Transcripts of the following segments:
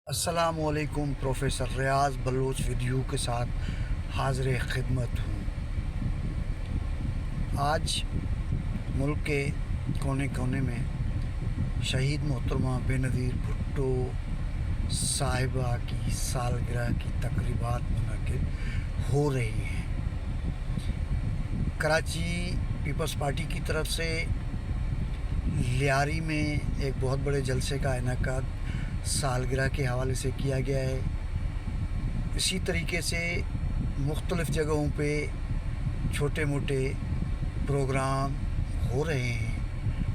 السلام علیکم، پروفیسر ریاض بلوچ ویڈیو کے ساتھ حاضر خدمت ہوں۔ آج ملک کے کونے کونے میں شہید محترمہ بے نظیر بھٹو صاحبہ کی سالگرہ کی تقریبات منعقد ہو رہی ہیں۔ کراچی پیپلز پارٹی کی طرف سے لیاری میں ایک بہت بڑے جلسے کا انعقاد سالگرہ کے حوالے سے کیا گیا ہے۔ اسی طریقے سے مختلف جگہوں پہ چھوٹے موٹے پروگرام ہو رہے ہیں۔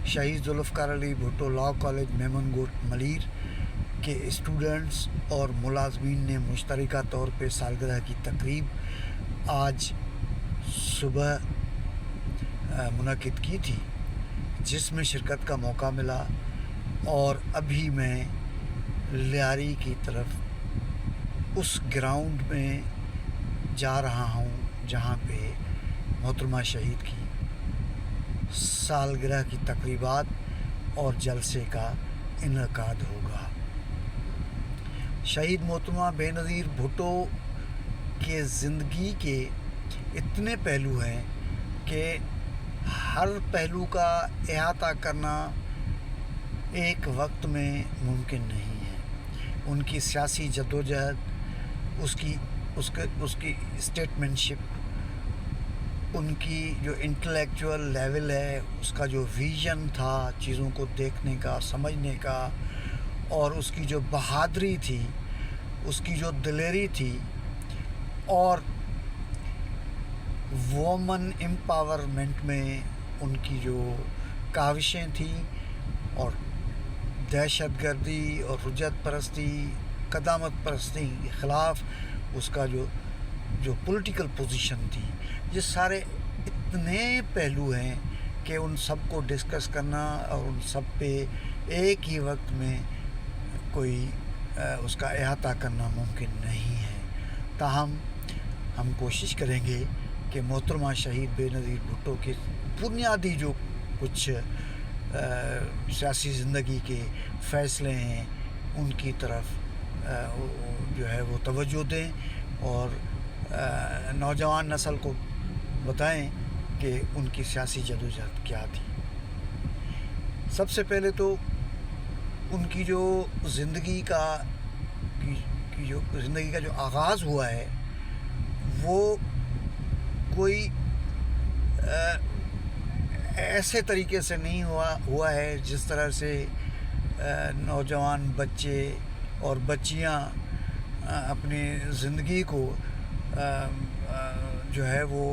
شہید ذوالفقار علی بھٹو لاء کالج میمن گوٹ ملیر کے اسٹوڈنٹس اور ملازمین نے مشترکہ طور پہ سالگرہ کی تقریب آج صبح منعقد کی تھی، جس میں شرکت کا موقع ملا، اور ابھی میں لیاری کی طرف اس گراؤنڈ میں جا رہا ہوں جہاں پہ محترمہ شہید کی سالگرہ کی تقریبات اور جلسے کا انعقاد ہوگا۔ شہید محترمہ بے نظیر بھٹو کے زندگی کے اتنے پہلو ہیں کہ ہر پہلو کا احاطہ کرنا ایک وقت میں ممکن نہیں ہے۔ ان کی سیاسی جدوجہد، اس کی اسٹیٹمنٹ شپ، ان کی جو انٹلیکچول لیول ہے، اس کا جو ویژن تھا چیزوں کو دیکھنے کا، سمجھنے کا، اور اس کی جو بہادری تھی، اس کی جو دلیری تھی، اور وومن امپاورمنٹ میں ان کی جو کاوشیں تھیں، اور دہشت گردی اور رجعت پرستی، قدامت پرستی کے خلاف اس کا جو پولیٹیکل پوزیشن تھی، یہ سارے اتنے پہلو ہیں کہ ان سب کو ڈسکس کرنا اور ان سب پہ ایک ہی وقت میں کوئی اس کا احاطہ کرنا ممکن نہیں ہے۔ تاہم ہم کوشش کریں گے کہ محترمہ شہید بے نظیر بھٹو کے بنیادی جو کچھ سیاسی زندگی کے فیصلے ہیں ان کی طرف جو ہے وہ توجہ دیں، اور نوجوان نسل کو بتائیں کہ ان کی سیاسی جدوجہد کیا تھی۔ سب سے پہلے تو ان کی جو زندگی کا جو آغاز ہوا ہے، وہ کوئی ایسے طریقے سے نہیں ہوا ہے جس طرح سے نوجوان بچے اور بچیاں اپنی زندگی کو جو ہے وہ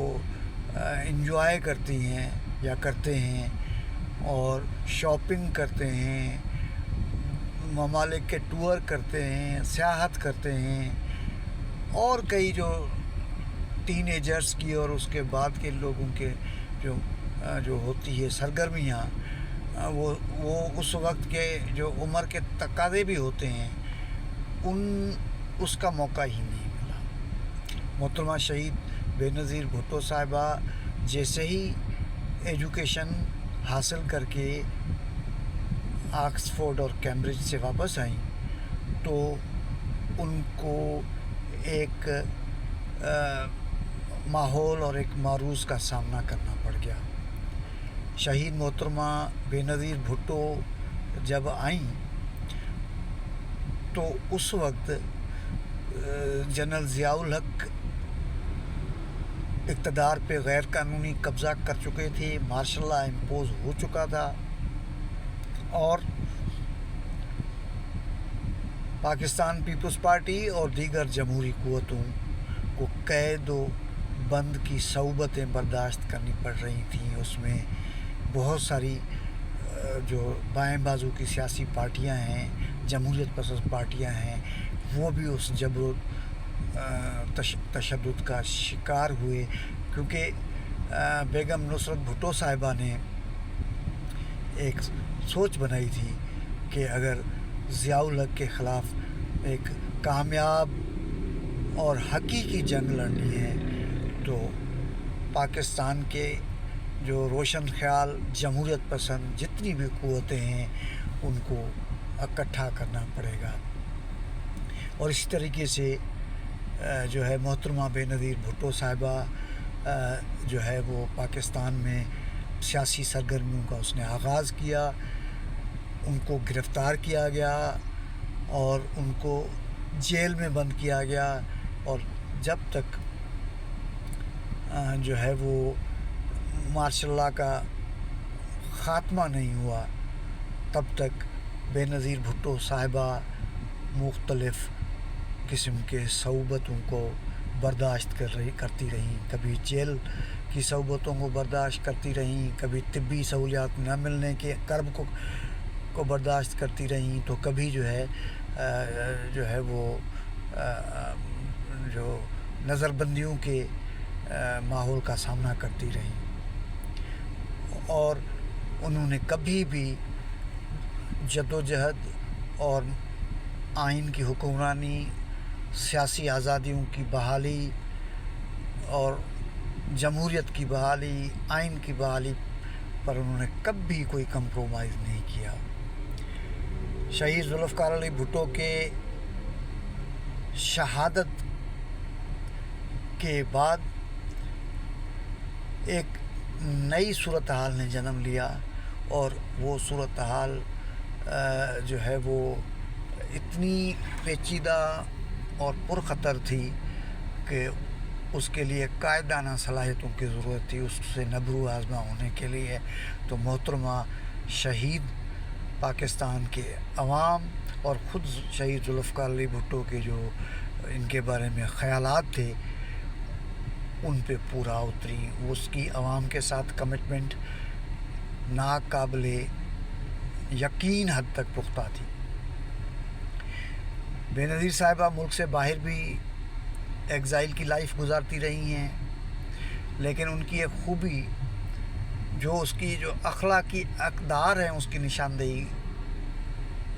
انجوائے کرتی ہیں یا کرتے ہیں، اور شاپنگ کرتے ہیں، ممالک کے ٹور کرتے ہیں، سیاحت کرتے ہیں، اور کئی جو ٹین ایجرز کی اور اس کے بعد کے لوگوں کے جو ہوتی ہے سرگرمیاں، وہ اس وقت کے جو عمر کے تقاضے بھی ہوتے ہیں، اس کا موقع ہی نہیں ملا۔ محترمہ شہید بے نظیر بھٹو صاحبہ جیسے ہی ایجوکیشن حاصل کر کے آکسفورڈ اور کیمبرج سے واپس آئیں تو ان کو ایک ماحول اور ایک معروض کا سامنا کرنا پڑ گیا۔ شہید محترمہ بے نظیر بھٹو جب آئیں تو اس وقت جنرل ضیاء الحق اقتدار پہ غیر قانونی قبضہ کر چکے تھے، مارشل لا امپوز ہو چکا تھا، اور پاکستان پیپلز پارٹی اور دیگر جمہوری قوتوں کو قید و بند کی صعوبتیں برداشت کرنی پڑ رہی تھیں۔ اس میں بہت ساری جو بائیں بازو کی سیاسی پارٹیاں ہیں، جمہوریت پسند پارٹیاں ہیں، وہ بھی اس جبر و تشدد کا شکار ہوئے، کیونکہ بیگم نصرت بھٹو صاحبہ نے ایک سوچ بنائی تھی کہ اگر ضیاء الحق کے خلاف ایک کامیاب اور حقیقی جنگ لڑنی ہے تو پاکستان کے جو روشن خیال جمہوریت پسند جتنی بھی قوتیں ہیں ان کو اکٹھا کرنا پڑے گا۔ اور اسی طریقے سے جو ہے محترمہ بے نظیر بھٹو صاحبہ جو ہے وہ پاکستان میں سیاسی سرگرمیوں کا اس نے آغاز کیا، ان کو گرفتار کیا گیا اور ان کو جیل میں بند کیا گیا، اور جب تک جو ہے وہ ماشاء اللہ کا خاتمہ نہیں ہوا تب تک بے نظیر بھٹو صاحبہ مختلف قسم کے صعوبتوں کو برداشت کرتی رہیں، کبھی جیل کی صعوبتوں کو برداشت کرتی رہیں، کبھی طبی سہولیات نہ ملنے کے کرب کو برداشت کرتی رہیں، تو کبھی جو ہے وہ جو نظر بندیوں کے ماحول کا سامنا کرتی رہیں، اور انہوں نے کبھی بھی جدوجہد اور آئین کی حکمرانی، سیاسی آزادیوں کی بحالی اور جمہوریت کی بحالی، آئین کی بحالی پر انہوں نے کبھی کوئی کمپرومائز نہیں کیا۔ شہید ذوالفقار علی بھٹو کے شہادت کے بعد ایک نئی صورتحال نے جنم لیا، اور وہ صورتحال جو ہے وہ اتنی پیچیدہ اور پرخطر تھی کہ اس کے لیے قائدانہ صلاحیتوں کی ضرورت تھی اس سے نبرو آزما ہونے کے لیے۔ تو محترمہ شہید پاکستان کے عوام اور خود شہید ذوالفقار علی بھٹو کے جو ان کے بارے میں خیالات تھے ان پہ پورا اتری، اس کی عوام کے ساتھ کمٹمنٹ ناقابل یقین حد تک پختہ تھی۔ بے نظیر صاحبہ ملک سے باہر بھی ایگزائل کی لائف گزارتی رہی ہیں، لیکن ان کی ایک خوبی جو اس کی جو اخلاقی اقدار ہیں اس کی نشاندہی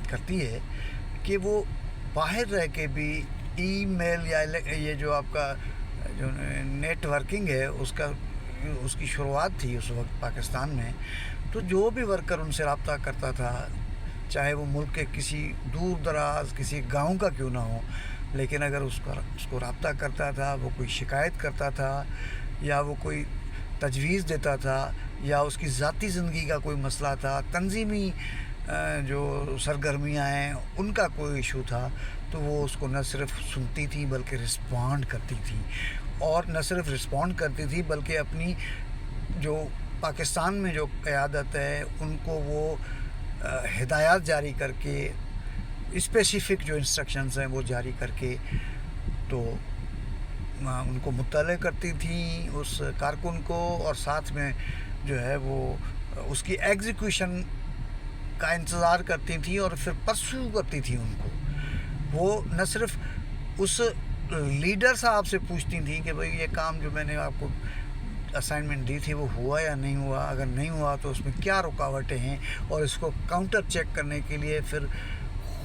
کرتی ہے کہ وہ باہر رہ کے بھی ای میل یا یہ جو آپ کا جو نیٹ ورکنگ ہے اس کی شروعات تھی اس وقت پاکستان میں، تو جو بھی ورکر ان سے رابطہ کرتا تھا، چاہے وہ ملک کے کسی دور دراز کسی گاؤں کا کیوں نہ ہو، لیکن اگر اس کو رابطہ کرتا تھا، وہ کوئی شکایت کرتا تھا یا وہ کوئی تجویز دیتا تھا یا اس کی ذاتی زندگی کا کوئی مسئلہ تھا، تنظیمی جو سرگرمیاں ہیں ان کا کوئی ایشو تھا، تو وہ اس کو نہ صرف سنتی تھی بلکہ رسپونڈ کرتی تھی، اور نہ صرف رسپونڈ کرتی تھی بلکہ اپنی جو پاکستان میں جو قیادت ہے ان کو وہ ہدایات جاری کر کے، اسپیسیفک جو انسٹرکشنز ہیں وہ جاری کر کے تو ان کو مطلع کرتی تھیں اس کارکن کو، اور ساتھ میں جو ہے وہ اس کی ایگزیکیوشن کا انتظار کرتی تھیں اور پھر پرسو کرتی تھیں ان کو۔ وہ نہ صرف اس لیڈر صاحب سے پوچھتی تھیں کہ بھئی یہ کام جو میں نے آپ کو اسائنمنٹ دی تھی وہ ہوا یا نہیں ہوا، اگر نہیں ہوا تو اس میں کیا رکاوٹیں ہیں، اور اس کو کاؤنٹر چیک کرنے کے لیے پھر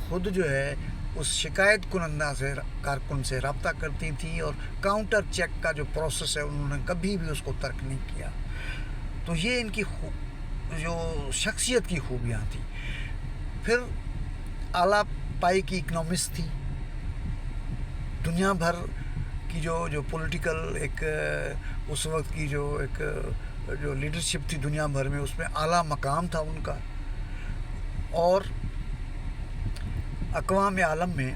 خود جو ہے اس شکایت کنندہ سے کارکن سے رابطہ کرتی تھیں، اور کاؤنٹر چیک کا جو پروسیس ہے انہوں نے کبھی بھی اس کو ترک نہیں کیا۔ تو یہ ان کی جو شخصیت کی خوبیاں تھیں۔ پھر اعلیٰ پائی کی اکنامسٹ تھی، دنیا بھر کی جو پولیٹیکل ایک اس وقت کی جو لیڈرشپ تھی دنیا بھر میں، اس میں اعلیٰ مقام تھا ان کا، اور اقوام عالم میں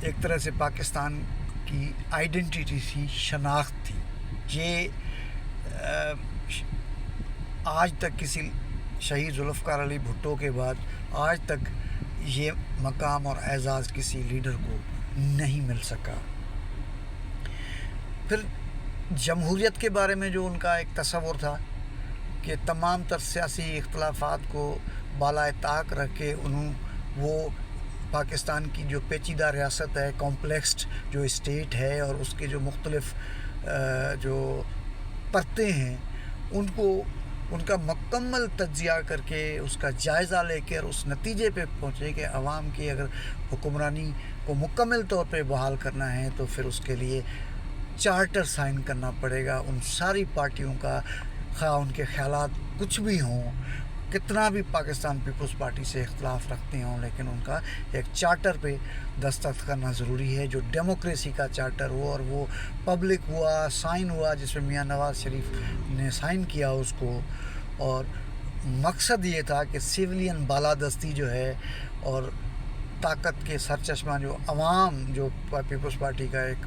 ایک طرح سے پاکستان کی آئیڈینٹی تھی، شناخت تھی۔ یہ آج تک کسی شہید ذوالفقار علی بھٹو کے بعد آج تک یہ مقام اور اعزاز کسی لیڈر کو نہیں مل سکا۔ پھر جمہوریت کے بارے میں جو ان کا ایک تصور تھا کہ تمام تر سیاسی اختلافات کو بالائے طاق رکھ کے وہ پاکستان کی جو پیچیدہ ریاست ہے، کمپلیکسڈ جو اسٹیٹ ہے، اور اس کے جو مختلف جو پرتیں ہیں ان کا مکمل تجزیہ کر کے اس کا جائزہ لے کے اور اس نتیجے پہ پہنچے کہ عوام کی اگر حکمرانی کو مکمل طور پہ بحال کرنا ہے تو پھر اس کے لیے چارٹر سائن کرنا پڑے گا ان ساری پارٹیوں کا، خواہ ان کے خیالات کچھ بھی ہوں، کتنا بھی پاکستان پیپلز پارٹی سے اختلاف رکھتے ہوں، لیکن ان کا ایک چارٹر پہ دستخط کرنا ضروری ہے جو ڈیموکریسی کا چارٹر ہو، اور وہ پبلک ہوا، سائن ہوا، جس میں میاں نواز شریف نے سائن کیا اس کو، اور مقصد یہ تھا کہ سویلین بالادستی جو ہے اور طاقت کے سرچشمہ جو عوام جو پیپلز پارٹی کا ایک